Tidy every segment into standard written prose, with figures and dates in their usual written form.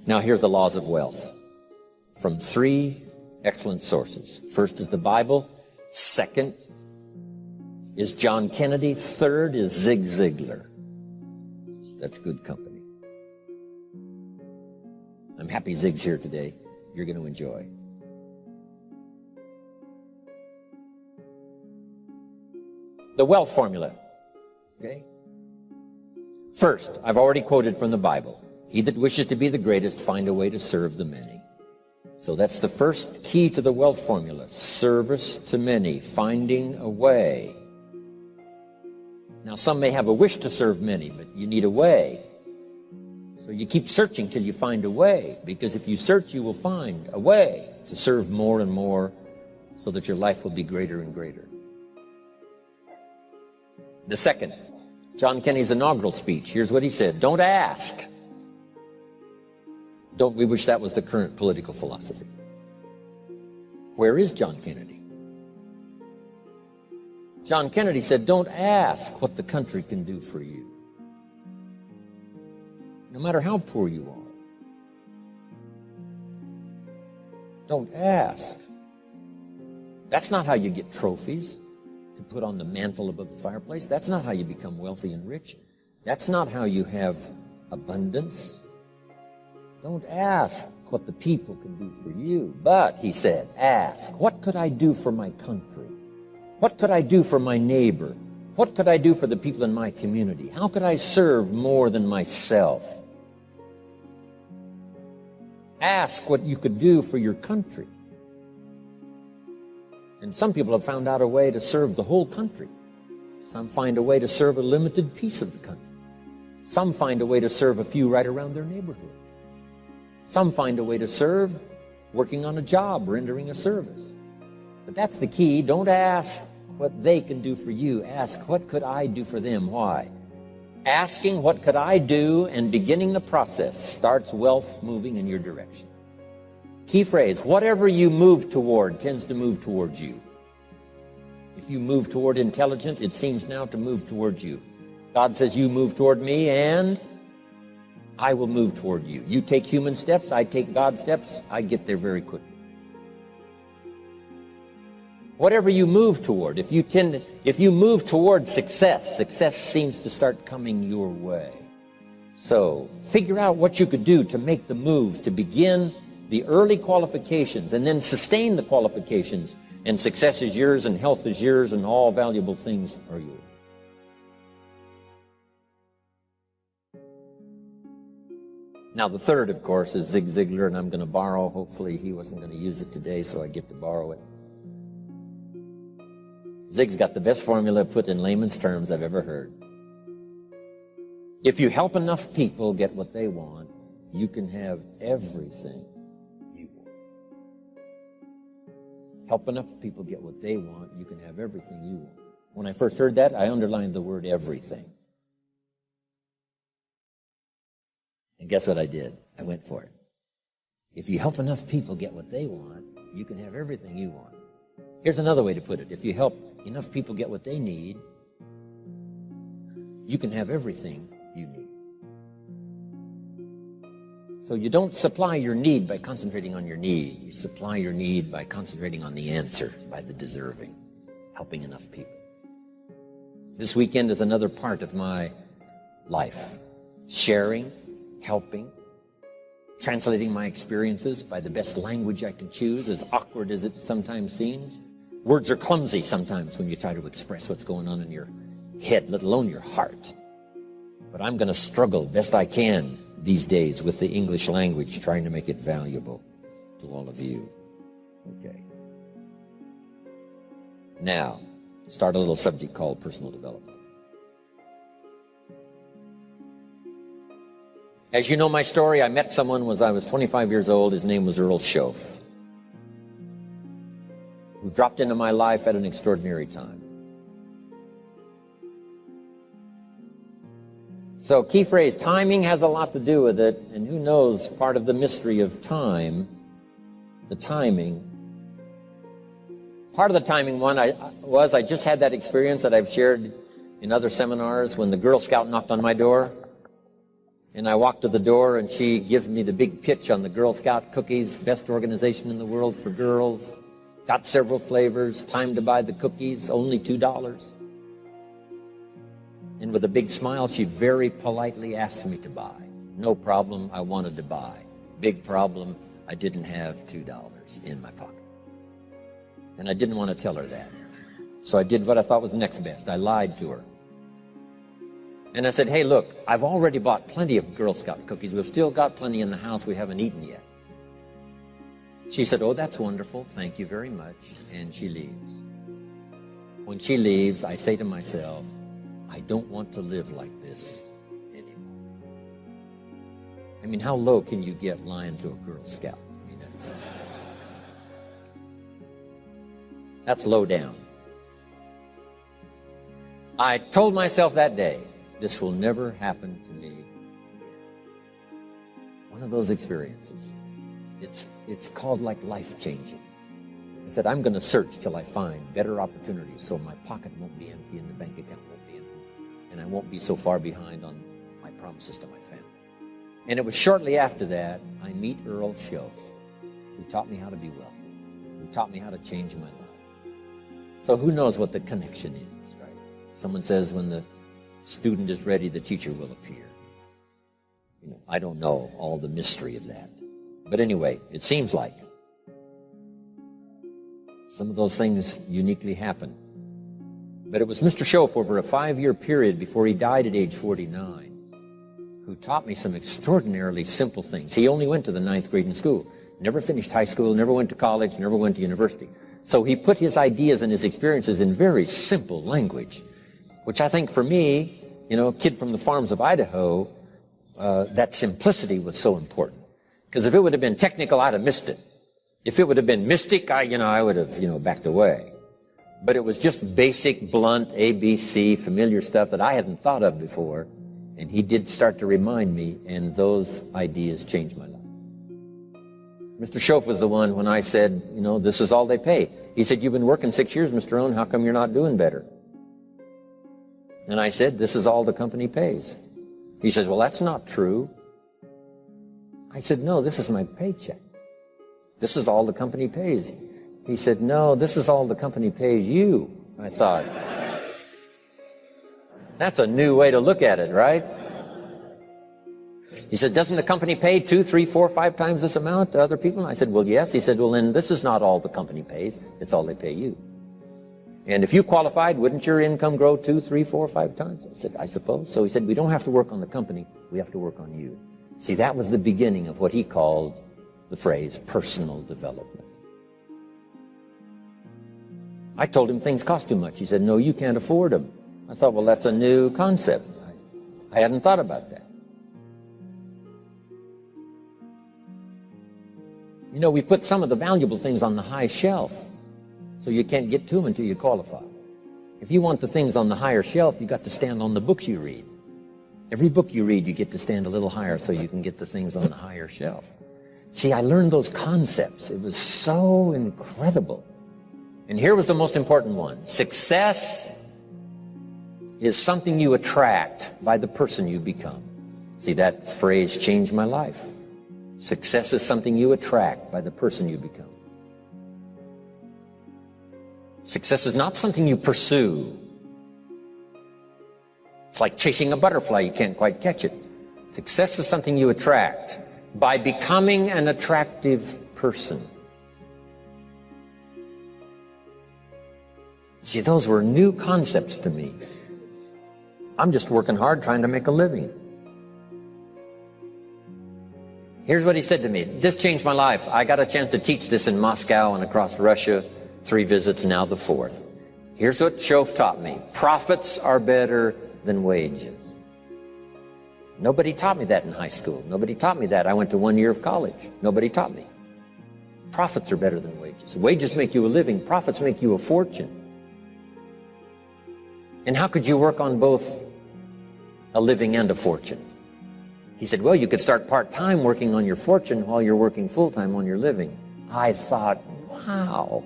Now here's the laws of wealth from three excellent sources. First is the Bible. Second is John Kennedy. Third is Zig Ziglar. That's good company. I'm happy Zig's here today. You're going to enjoy. The wealth formula. Okay? First, I've already quoted from the Bible. He that wishes to be the greatest, find a way to serve the many. So that's the first key to the wealth formula. Service to many, finding a way. Now, some may have a wish to serve many, but you need a way. So you keep searching till you find a way, because if you search, you will find a way to serve more and more so that your life will be greater and greater. The second, John Kennedy's inaugural speech. Here's what he said. Don't ask. Don't we wish that was the current political philosophy? Where is John Kennedy? John Kennedy said, don't ask what the country can do for you. No matter how poor you are. Don't ask. That's not how you get trophies to put on the mantle above the fireplace. That's not how you become wealthy and rich. That's not how you have abundance. Don't ask what the people can do for you. But, he said, ask, what could I do for my country? What could I do for my neighbor? What could I do for the people in my community? How could I serve more than myself? Ask what you could do for your country. And some people have found out a way to serve the whole country. Some find a way to serve a limited piece of the country. Some find a way to serve a few right around their neighborhood. Some find a way to serve working on a job, rendering a service. But that's the key. Don't ask what they can do for you. Ask, what could I do for them? Why? Asking, what could I do, and beginning the process starts wealth moving in your direction. Key phrase, whatever you move toward tends to move towards you. If you move toward intelligent, it seems now to move towards you. God says, you move toward me, and I will move toward you. You take human steps, I take God's steps, I get there very quickly. Whatever you move toward, if you move toward success, success seems to start coming your way. So figure out what you could do to make the move, to begin the early qualifications, and then sustain the qualifications, and success is yours, and health is yours, and all valuable things are yours. Now, the third, of course, is Zig Ziglar, and I'm going to borrow. Hopefully, he wasn't going to use it today, so I get to borrow it. Zig's got the best formula put in layman's terms I've ever heard. If you help enough people get what they want, you can have everything you want. Help enough people get what they want, you can have everything you want. When I first heard that, I underlined the word everything. And guess what I did? I went for it. If you help enough people get what they want, you can have everything you want. Here's another way to put it. If you help enough people get what they need, you can have everything you need. So you don't supply your need by concentrating on your need. You supply your need by concentrating on the answer, by the deserving, helping enough people. This weekend is another part of my life. Sharing, helping, translating my experiences by the best language I can choose, as awkward as it sometimes seems. Words are clumsy sometimes when you try to express what's going on in your head, let alone your heart. But I'm going to struggle best I can these days with the English language, trying to make it valuable to all of you. Okay. Now, start a little subject called personal development. As you know my story, I met someone when I was 25 years old. His name was Earl Schoaf, who dropped into my life at an extraordinary time. So, key phrase, timing has a lot to do with it, and who knows, part of the mystery of time, the timing. Part of the timing one I just had that experience that I've shared in other seminars when the Girl Scout knocked on my door. And I walked to the door, and she gives me the big pitch on the Girl Scout cookies, best organization in the world for girls. Got several flavors, time to buy the cookies, only $2. And with a big smile, she very politely asked me to buy. No problem, I wanted to buy. Big problem, I didn't have $2 in my pocket. And I didn't want to tell her that. So I did what I thought was next best. I lied to her. And I said, hey, look, I've already bought plenty of Girl Scout cookies. We've still got plenty in the house we haven't eaten yet. She said, oh, that's wonderful. Thank you very much. And she leaves. When she leaves, I say to myself, I don't want to live like this anymore. I mean, how low can you get lying to a Girl Scout? I mean, that's low down. I told myself that day, this will never happen to me. One of those experiences. It's called like life-changing. I said, I'm going to search till I find better opportunities so my pocket won't be empty and the bank account won't be empty, and I won't be so far behind on my promises to my family. And it was shortly after that I meet Earl Schoaf, who taught me how to be wealthy, who taught me how to change my life. So who knows what the connection is, right? Someone says when the student is ready, the teacher will appear. You know, I don't know all the mystery of that. But anyway, it seems like some of those things uniquely happen. But it was Mr. Schoaf over a 5-year period before he died at age 49 who taught me some extraordinarily simple things. He only went to the 9th grade in school, never finished high school, never went to college, never went to university. So he put his ideas and his experiences in very simple language, which I think for me, you know, a kid from the farms of Idaho, that simplicity was so important. Because if it would have been technical, I'd have missed it. If it would have been mystic, I would have, backed away. But it was just basic, blunt, ABC, familiar stuff that I hadn't thought of before. And he did start to remind me, and those ideas changed my life. Mr. Schoaf was the one when I said, this is all they pay. He said, you've been working 6 years, Mr. Owen, how come you're not doing better? And I said, this is all the company pays. He says, well, that's not true. I said, no, this is my paycheck. This is all the company pays. He said, no, this is all the company pays you. I thought, that's a new way to look at it, right? He said, doesn't the company pay 2, 3, 4, 5 times this amount to other people? And I said, well, yes. He said, well, then this is not all the company pays. It's all they pay you. And if you qualified, wouldn't your income grow 2, 3, 4, 5 times? I said, I suppose. So he said, we don't have to work on the company. We have to work on you. See, that was the beginning of what he called the phrase personal development. I told him things cost too much. He said, no, you can't afford them. I thought, well, that's a new concept. I hadn't thought about that. We put some of the valuable things on the high shelf, so you can't get to them until you qualify. If you want the things on the higher shelf, you've got to stand on the books you read. Every book you read, you get to stand a little higher so you can get the things on the higher shelf. See, I learned those concepts. It was so incredible. And here was the most important one. Success is something you attract by the person you become. See, that phrase changed my life. Success is something you attract by the person you become. Success is not something you pursue. It's like chasing a butterfly. You can't quite catch it. Success is something you attract by becoming an attractive person. See, those were new concepts to me. I'm just working hard trying to make a living. Here's what he said to me. This changed my life. I got a chance to teach this in Moscow and across Russia. 3 visits, now the 4th. Here's what Schoaf taught me. Profits are better than wages. Nobody taught me that in high school. Nobody taught me that. I went to 1 year of college. Nobody taught me. Profits are better than wages. Wages make you a living. Profits make you a fortune. And how could you work on both a living and a fortune? He said, well, you could start part-time working on your fortune while you're working full-time on your living. I thought, wow.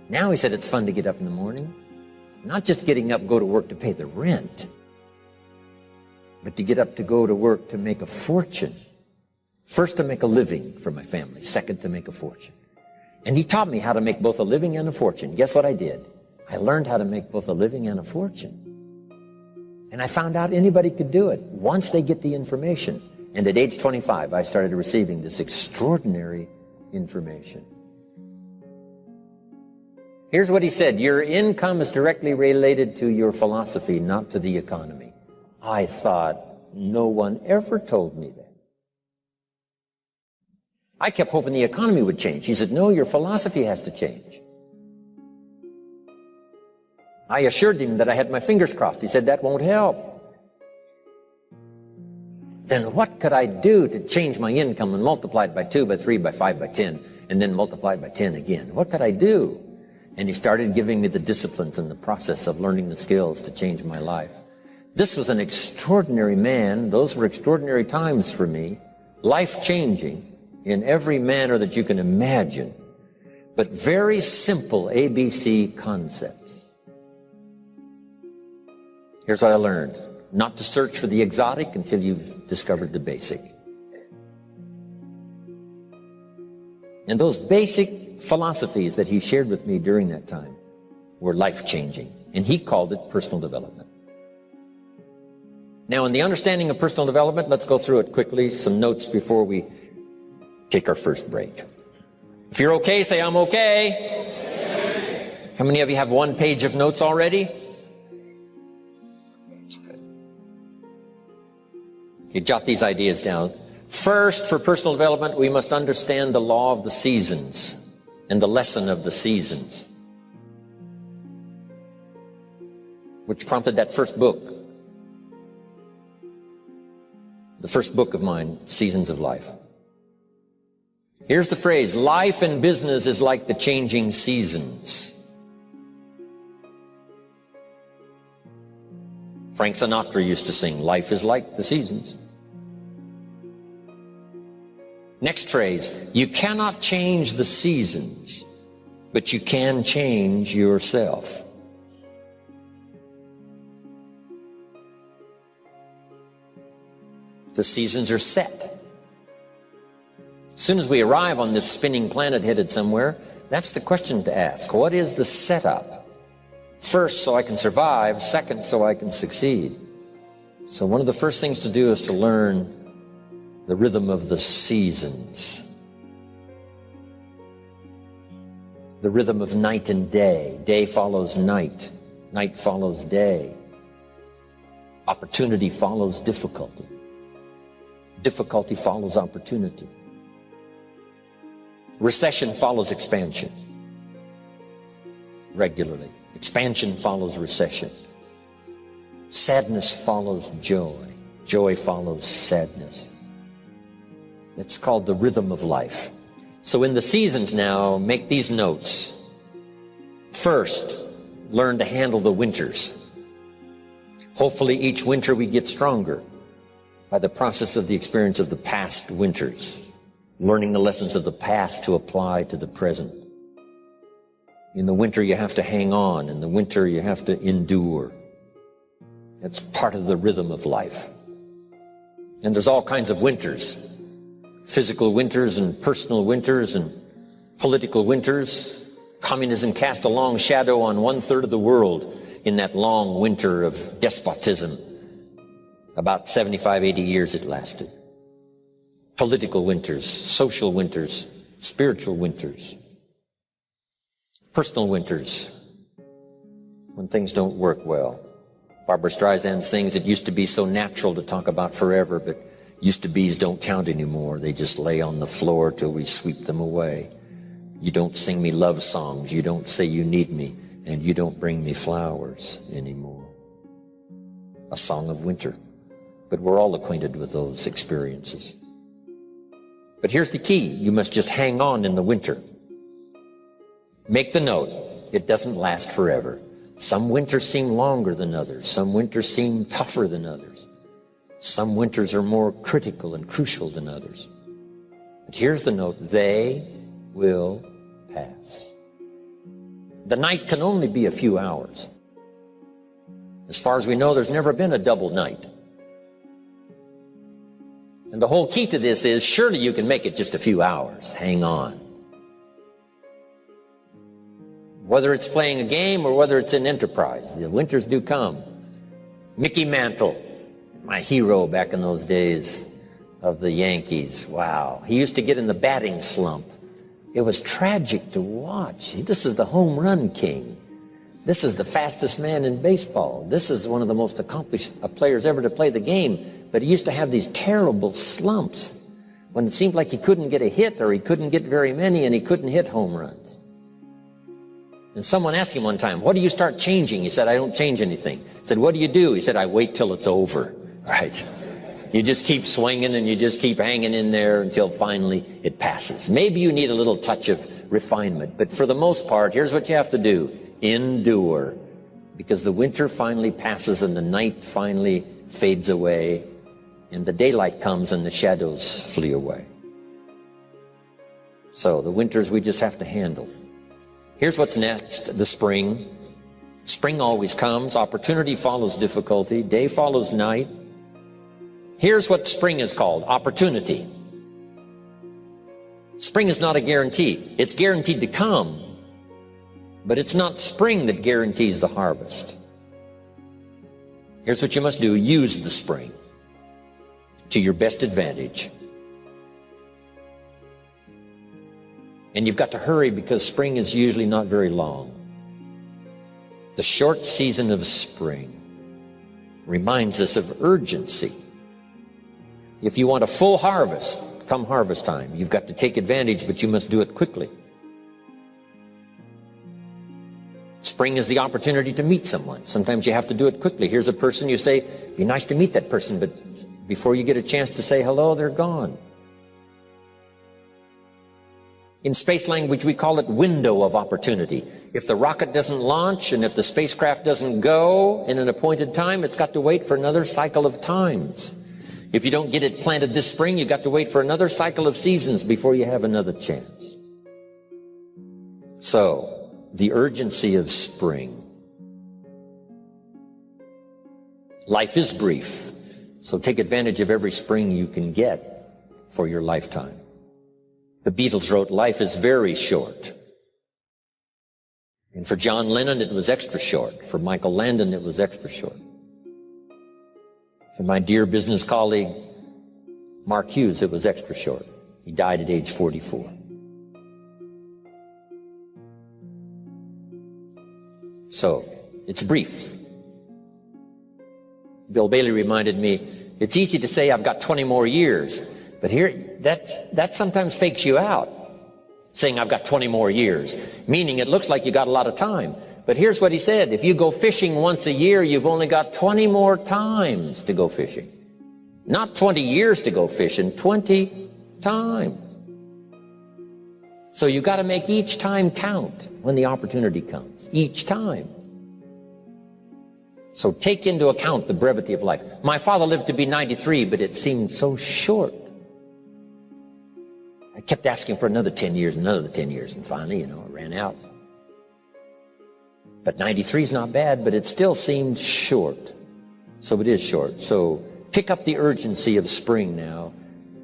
Now, he said, it's fun to get up in the morning. Not just getting up, go to work to pay the rent. but to get up to go to work to make a fortune. First, to make a living for my family. Second, to make a fortune. And he taught me how to make both a living and a fortune. Guess what I did? I learned how to make both a living and a fortune. And I found out anybody could do it once they get the information. And at age 25, I started receiving this extraordinary information. Here's what he said: your income is directly related to your philosophy, not to the economy. I thought, no one ever told me that. I kept hoping the economy would change. He said, no, your philosophy has to change. I assured him that I had my fingers crossed. He said, that won't help. Then what could I do to change my income and multiply it by 2, by 3, by 5, by 10, and then multiply it by 10 again? What could I do? And he started giving me the disciplines and the process of learning the skills to change my life. This was an extraordinary man. Those were extraordinary times for me, life-changing in every manner that you can imagine, but very simple ABC concepts. Here's what I learned: not to search for the exotic until you've discovered the basic. And those basic philosophies that he shared with me during that time were life-changing, and he called it personal development. Now, in the understanding of personal development, let's go through it quickly, some notes before we take our first break. If you're okay, say, I'm okay. How many of you have one page of notes already? Okay, jot these ideas down. First, for personal development, we must understand the law of the seasons and the lesson of the seasons, which prompted that first book. The first book of mine, Seasons of Life. Here's the phrase: life and business is like the changing seasons. Frank Sinatra used to sing, life is like the seasons. Next phrase: you cannot change the seasons, but you can change yourself. The seasons are set. As soon as we arrive on this spinning planet headed somewhere, that's the question to ask. What is the setup? First, so I can survive. Second, so I can succeed. So one of the first things to do is to learn the rhythm of the seasons. The rhythm of night and day. Day follows night. Night follows day. Opportunity follows difficulty. Difficulty follows opportunity. Recession follows expansion. Regularly. Expansion follows recession. Sadness follows joy. Joy follows sadness. It's called the rhythm of life. So in the seasons now, make these notes. First, learn to handle the winters. Hopefully each winter we get stronger by the process of the experience of the past winters, learning the lessons of the past to apply to the present. In the winter you have to hang on. In the winter you have to endure. That's part of the rhythm of life. And there's all kinds of winters. Physical winters and personal winters and political winters. Communism cast a long shadow on 1/3 of the world in that long winter of despotism. About 75, 80 years it lasted. Political winters, social winters, spiritual winters, personal winters, when things don't work well. Barbara Streisand sings, it used to be so natural to talk about forever, but used-to-be's don't count anymore. They just lay on the floor till we sweep them away. You don't sing me love songs, you don't say you need me, and you don't bring me flowers anymore. A song of winter. But we're all acquainted with those experiences. But here's the key. You must just hang on in the winter. Make the note. It doesn't last forever. Some winters seem longer than others. Some winters seem tougher than others. Some winters are more critical and crucial than others. But here's the note. They will pass. The night can only be a few hours. As far as we know, there's never been a double night. And the whole key to this is, surely you can make it just a few hours. Hang on. Whether it's playing a game or whether it's an enterprise, the winters do come. Mickey Mantle, my hero back in those days of the Yankees. Wow. He used to get in the batting slump. It was tragic to watch. This is the home run king. This is the fastest man in baseball. This is one of the most accomplished players ever to play the game. But he used to have these terrible slumps when it seemed like he couldn't get a hit, or he couldn't get very many, and he couldn't hit home runs. And someone asked him one time, what do you start changing? He said, I don't change anything. He said, what do you do? He said, I wait till it's over. Right. You just keep swinging and you just keep hanging in there until finally it passes. Maybe you need a little touch of refinement, but for the most part, here's what you have to do. Endure. Because the winter finally passes and the night finally fades away and the daylight comes and the shadows flee away. So the winters we just have to handle. Here's what's next, the spring. Spring always comes. Opportunity follows difficulty. Day follows night. Here's what spring is called, opportunity. Spring is not a guarantee. It's guaranteed to come, but it's not spring that guarantees the harvest. Here's what you must do. Use the spring to your best advantage. And you've got to hurry because spring is usually not very long. The short season of spring reminds us of urgency. If you want a full harvest, come harvest time, you've got to take advantage, but you must do it quickly. Spring is the opportunity to meet someone. Sometimes you have to do it quickly. Here's a person, you say, be nice to meet that person, but before you get a chance to say hello, they're gone. In space language, we call it window of opportunity. If the rocket doesn't launch and if the spacecraft doesn't go in an appointed time, it's got to wait for another cycle of times. If you don't get it planted this spring, you've got to wait for another cycle of seasons before you have another chance. So, the urgency of spring. Life is brief, so take advantage of every spring you can get for your lifetime. The Beatles wrote, life is very short. And for John Lennon, it was extra short. For Michael Landon, it was extra short. For my dear business colleague, Mark Hughes, it was extra short. He died at age 44. So, it's brief. Bill Bailey reminded me, it's easy to say I've got 20 more years. But here, that sometimes fakes you out, saying I've got 20 more years, meaning it looks like you got a lot of time. But here's what he said, if you go fishing once a year, you've only got 20 more times to go fishing. Not 20 years to go fishing, 20 times. So you've got to make each time count when the opportunity comes, each time. So take into account the brevity of life. My father lived to be 93, but it seemed so short. I kept asking for another 10 years, another 10 years, and finally, it ran out. But 93 is not bad, but it still seemed short. So it is short. So pick up the urgency of spring now.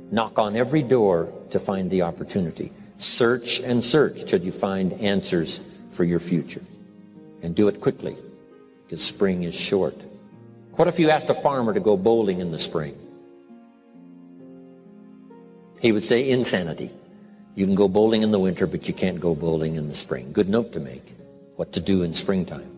Knock on every door to find the opportunity. Search and search till you find answers for your future. And do it quickly, because spring is short. What if you asked a farmer to go bowling in the spring? He would say, insanity. You can go bowling in the winter, but you can't go bowling in the spring. Good note to make. What to do in springtime.